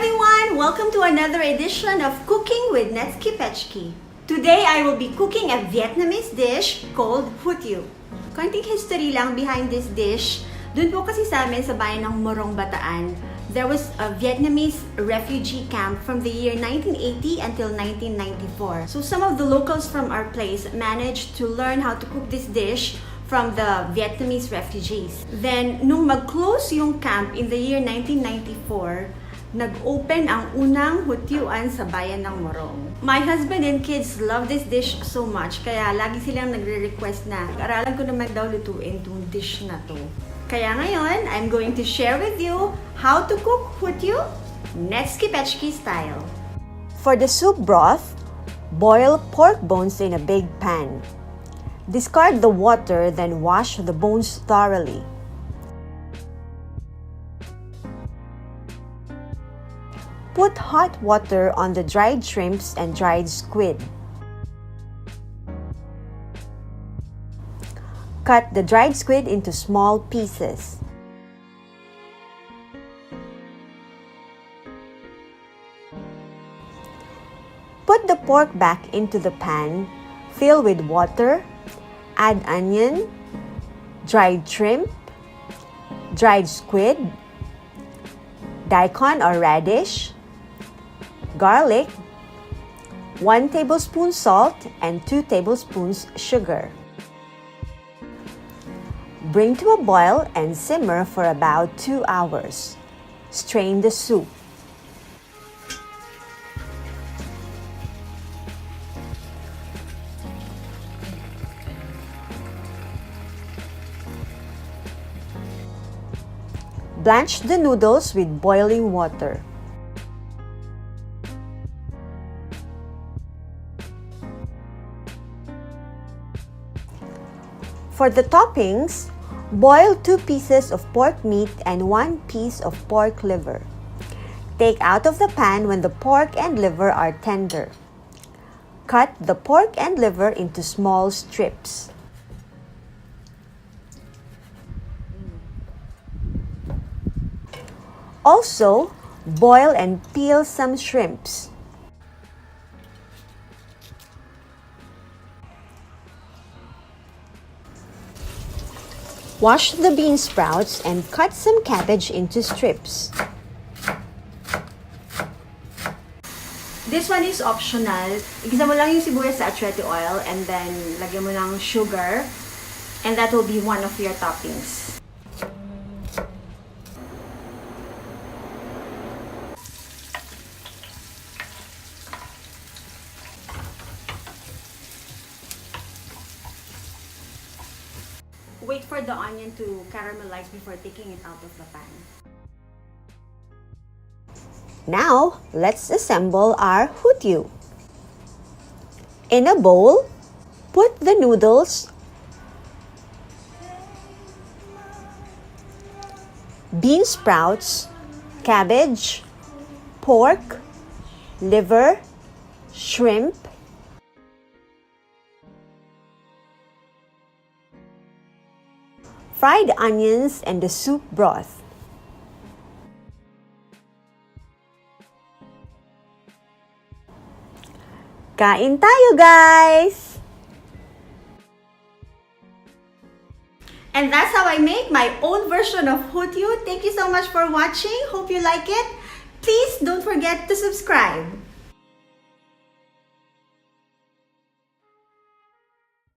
everyone! Welcome to another edition of Cooking with Netsky Pechky. Today I will be cooking a Vietnamese dish called Hu Tieu. Konting history lang behind this dish. Dun po kasi sa amin sa bayan ng Morong Bataan, there was a Vietnamese refugee camp from the year 1980 until 1994. So some of the locals from our place managed to learn how to cook this dish from the Vietnamese refugees. Then, nung mag-close yung camp in the year 1994, nag-open ang unang hutiuan sa bayan ng Morong. My husband and kids love this dish so much, kaya lagi silang nagre-request na aralan ko naman daw lutuin itong dish na to. Kaya ngayon, I'm going to share with you how to cook Hu Tieu Netsky Pechky style. For the soup broth, boil pork bones in a big pan. Discard the water, then wash the bones thoroughly. Put hot water on the dried shrimps and dried squid. Cut the dried squid into small pieces. Put the pork back into the pan, fill with water, add onion, dried shrimp, dried squid, daikon or radish, garlic, 1 tablespoon salt, and 2 tablespoons sugar. Bring to a boil and simmer for about 2 hours. Strain the soup. Blanch the noodles with boiling water. For the toppings, boil 2 pieces of pork meat and 1 piece of pork liver. Take out of the pan when the pork and liver are tender. Cut the pork and liver into small strips. Also, boil and peel some shrimps. Wash the bean sprouts and cut some cabbage into strips. This one is optional. Igisa mo lang yung sibuyas sa achiote oil and then lagyan mo ng sugar, and that will be one of your toppings. Wait for the onion to caramelize before taking it out of the pan. Now, let's assemble our Hu Tieu. In a bowl, put the noodles, bean sprouts, cabbage, pork, liver, shrimp, fried onions, and the soup broth. Kain tayo, guys! And that's how I make my own version of Hu Tieu. Thank you so much for watching. Hope you like it. Please don't forget to subscribe.